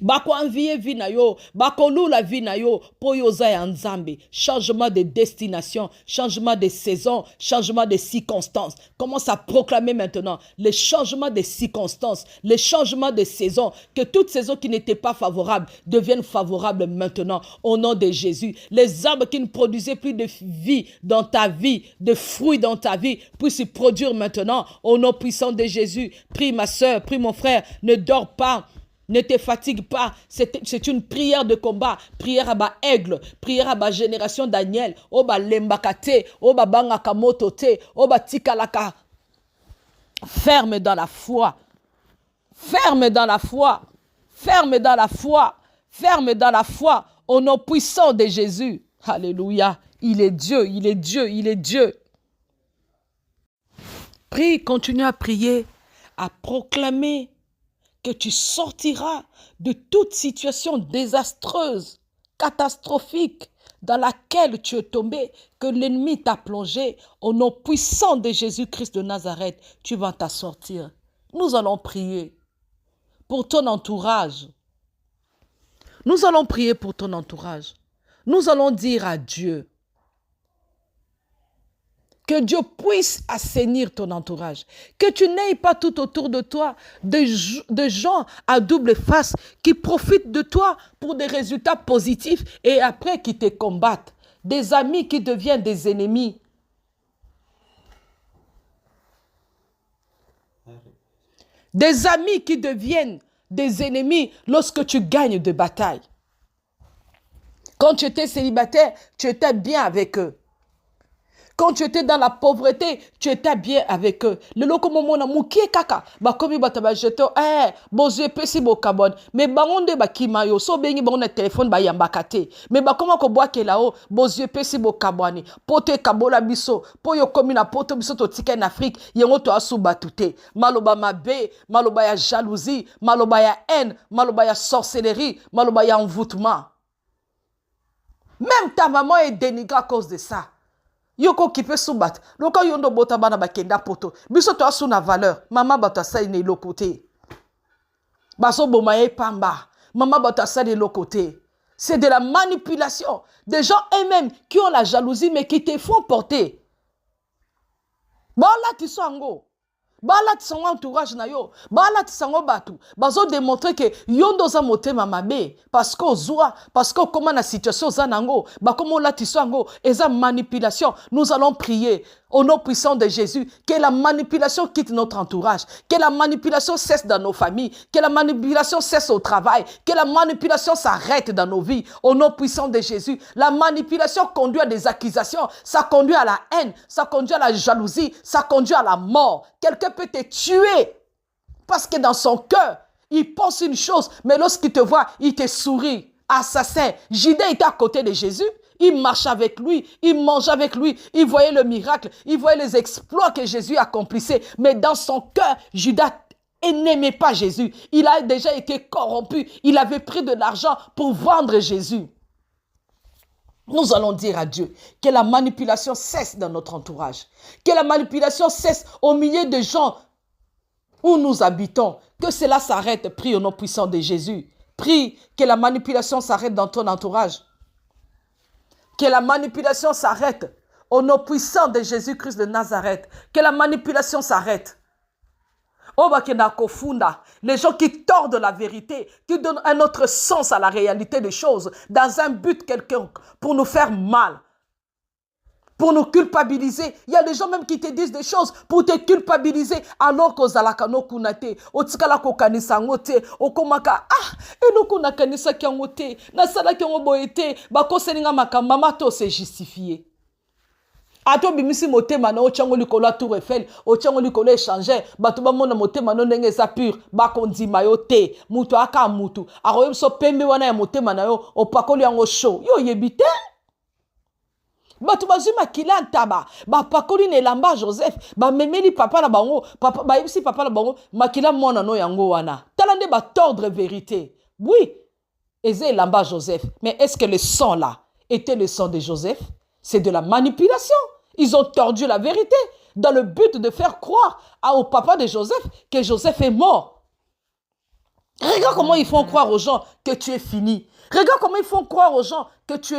Bako envier vie na yo, bako lula vie na yo, po yo za ya nzambe. Changement de destination, changement de saison, changement de circonstances. Commence à proclamer maintenant les changements de circonstances, les changements de saison, que toute saison qui n'était pas favorable devienne favorable maintenant au nom de Jésus. Les arbres qui ne produisaient plus de vie dans ta vie, de fruits dans ta vie, puissent se produire maintenant au nom puissant de Jésus. Prie ma soeur, prie mon frère, ne dors pas. Ne te fatigue pas, c'est une prière de combat, prière à ba aigle, prière à ba génération Daniel, oba lembakate, oba bangakamotote, oba tikalaka. Ferme dans la foi, ferme dans la foi, ferme dans la foi, ferme dans la foi, au nom puissant de Jésus. Alléluia, il est Dieu, il est Dieu, il est Dieu. Prie, continue à prier, à proclamer que tu sortiras de toute situation désastreuse, catastrophique, dans laquelle tu es tombé, que l'ennemi t'a plongé. Au nom puissant de Jésus-Christ de Nazareth, tu vas t'en sortir. Nous allons prier pour ton entourage. Nous allons prier pour ton entourage. Nous allons dire à Dieu Que Dieu puisse assainir ton entourage. Que tu n'aies pas tout autour de toi de gens à double face qui profitent de toi pour des résultats positifs et après qui te combattent. Des amis qui deviennent des ennemis. Des amis qui deviennent des ennemis lorsque tu gagnes des batailles. Quand tu étais célibataire, tu étais bien avec eux. Quand tu étais dans la pauvreté, tu étais bien avec eux. Le loko momona mukie kaka ba komi bata ba jeto bozo pesi bo kabon mais bangonde ba kimayo so bengi bango téléphone ba yambakate mais ba koma ko boake lao bozo pesi bo kabwani pote kabola biso po yo komi na poto biso to tika en Afrique yengo to asu batute maloba mabe maloba ya jalousie maloba ya haine maloba ya sorcellerie maloba ya envoûtement. Même ta maman est dénigrée à cause de ça. Yoko qui peut soubattre. Loka yondo bota bana bakenda poto. Biso to asu na valeur. Maman bata sa ine lo côté. Baso bomaye pamba. Maman bata sa de l'autre côté. C'est de la manipulation. Des gens eux-mêmes qui ont la jalousie mais qui te font porter. Bon là tu sango. Bala tsango entourage na yo, bala tsango batu, bazo démontrer que yondo za motema mabe parce que ozoa, parce que comment la situation za nango, ba comment la tsango eza manipulation. Nous allons prier au nom puissant de Jésus que la manipulation quitte notre entourage, que la manipulation cesse dans nos familles, que la manipulation cesse au travail, que la manipulation s'arrête dans nos vies au nom puissant de Jésus. La manipulation conduit à des accusations, ça conduit à la haine, ça conduit à la jalousie, ça conduit à la mort. Quelqu'un peut te tuer parce que dans son cœur, il pense une chose, mais lorsqu'il te voit, il te sourit. Assassin. Judas était à côté de Jésus. Il marchait avec lui, il mangeait avec lui, il voyait le miracle, il voyait les exploits que Jésus accomplissait. Mais dans son cœur, Judas n'aimait pas Jésus. Il a déjà été corrompu. Il avait pris de l'argent pour vendre Jésus. Nous allons dire à Dieu que la manipulation cesse dans notre entourage. Que la manipulation cesse au milieu de gens où nous habitons. Que cela s'arrête. Prie au nom puissant de Jésus. Prie que la manipulation s'arrête dans ton entourage. Que la manipulation s'arrête au nom puissant de Jésus-Christ de Nazareth. Que la manipulation s'arrête. Les gens qui tordent la vérité, qui donnent un autre sens à la réalité des choses, dans un but quelconque, pour nous faire mal, pour nous culpabiliser. Il y a des gens même qui te disent des choses pour te culpabiliser, alors qu'aux alakano kunate, au tikala kokanisa ngote, au komaka, eloko na kanisa kiangote, na sala kiangoboete, bako seninga makamba, to se justifier. Ato bimisi motema na ochango likolo Tour Eiffel, ochango likolo échanger, bato ba mona motema no ndenge za pur, ba kondima yo te, mutu aka mutu, aroyo so pembe wana ya motema na yo, opakoli yango show. Yo yebite? Bato bazuma kila ntaba, ba pakoli ne lamba Joseph, ba memeli papa na bango, papa ba yebisi papa na bango, makila mona no yango wana. Talande ba tordre vérité. Oui, eze lamba Joseph, mais est-ce que le sang là était le sang de Joseph? C'est de la manipulation. Ils ont tordu la vérité dans le but de faire croire au papa de Joseph que Joseph est mort. Regarde comment ils font croire aux gens que tu es fini. Regarde comment ils font croire aux gens que tu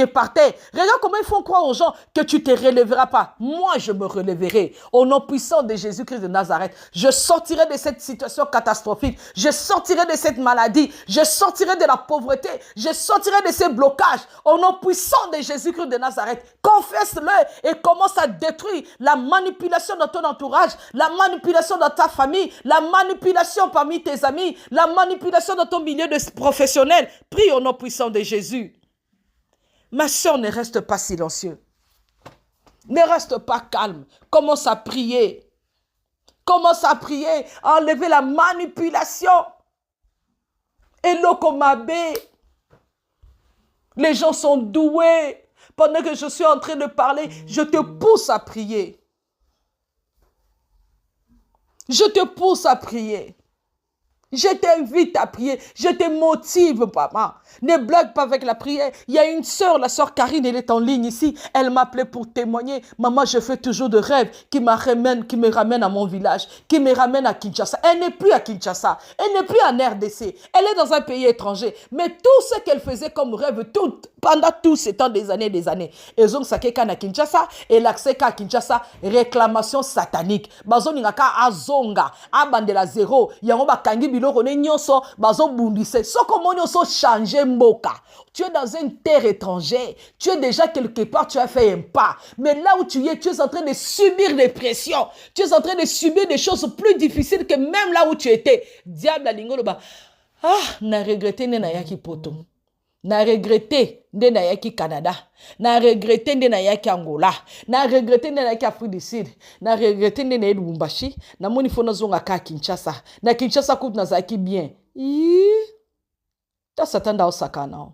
es par terre. Regarde comment ils font croire aux gens que tu ne te relèveras pas. Moi, je me relèverai. Au nom puissant de Jésus-Christ de Nazareth, je sortirai de cette situation catastrophique. Je sortirai de cette maladie. Je sortirai de la pauvreté. Je sortirai de ces blocages. Au nom puissant de Jésus-Christ de Nazareth, confesse-le et commence à détruire la manipulation dans ton entourage, la manipulation dans ta famille, la manipulation parmi tes amis, la manipulation dans ton milieu professionnel. Prie au nom puissant de Jésus. Ma soeur, ne reste pas silencieux. Ne reste pas calme. Commence à prier. Commence à prier. À enlever la manipulation. Et l'okomabe. Les gens sont doués. Pendant que je suis en train de parler, je te pousse à prier. Je te pousse à prier. Je t'invite à prier. Je te motive, papa. Ne blague pas avec la prière. Il y a une sœur, la sœur Karine, elle est en ligne ici. Elle m'appelait pour témoigner. Maman, je fais toujours de rêves qui me ramènent à mon village, qui me ramènent à Kinshasa. Elle n'est plus à Kinshasa. Elle n'est plus en RDC. Elle est dans un pays étranger. Mais tout ce qu'elle faisait comme rêve, pendant tous ces temps, des années. Ils ont saqué à Kinshasa et l'accès à Kinshasa, réclamation satanique. Bazon n'ingaka azonga, abandela zéro. Yango bakangi biloko ne nyonso, bazo bundise. So comment nyonso changer mboka. Tu es dans une terre étrangère. Tu es déjà quelque part, tu as fait un pas. Mais là où tu es en train de subir des pressions. Tu es en train de subir des choses plus difficiles que même là où tu étais. Diable la lingolo ba. Ah, na regretté ne na yaki poto. Na regretté nde na yaki Canada. Na regretté nde na yaki Angola. Na regretté nde na yaki Afrique du Sud. Na regretté nde na yaki Lubumbashi. Na moni fona zonga ka Kinshasa. Na Kinshasa coupe na zaki bien. Ta satan da osaka na.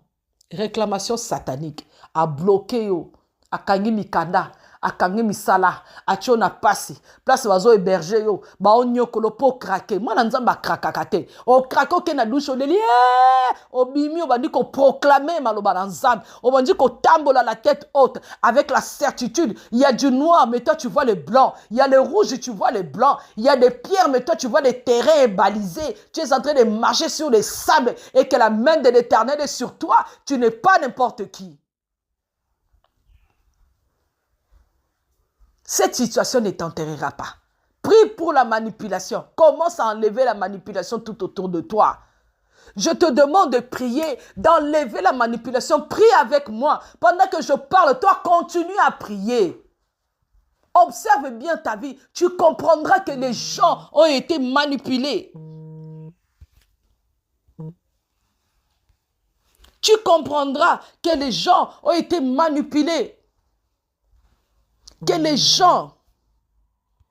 Réclamation satanique. A bloqué yo. A kangi mikanda. A kangi misala. A tio na pasi. Place wazo héberger yo. Ba onyokolo po krake. Mwana nzamba krakakate. O krako ke na douche odeli. O bimi o bandi ko proclamer maloba na nzambe. O bandi ko tambola la tête haute. Avec la certitude. Il y a du noir, mais toi tu vois le blanc. Il y a le rouge, tu vois le blanc. Il y a des pierres, mais toi tu vois les terrains balisés. Tu es en train de marcher sur les sables. Et que la main de l'Éternel est sur toi. Tu n'es pas n'importe qui. Cette situation ne t'enterrera pas. Prie pour la manipulation. Commence à enlever la manipulation tout autour de toi. Je te demande de prier, d'enlever la manipulation. Prie avec moi. Pendant que je parle, toi, continue à prier. Observe bien ta vie. Tu comprendras que les gens ont été manipulés. Tu comprendras que les gens ont été manipulés. Que les gens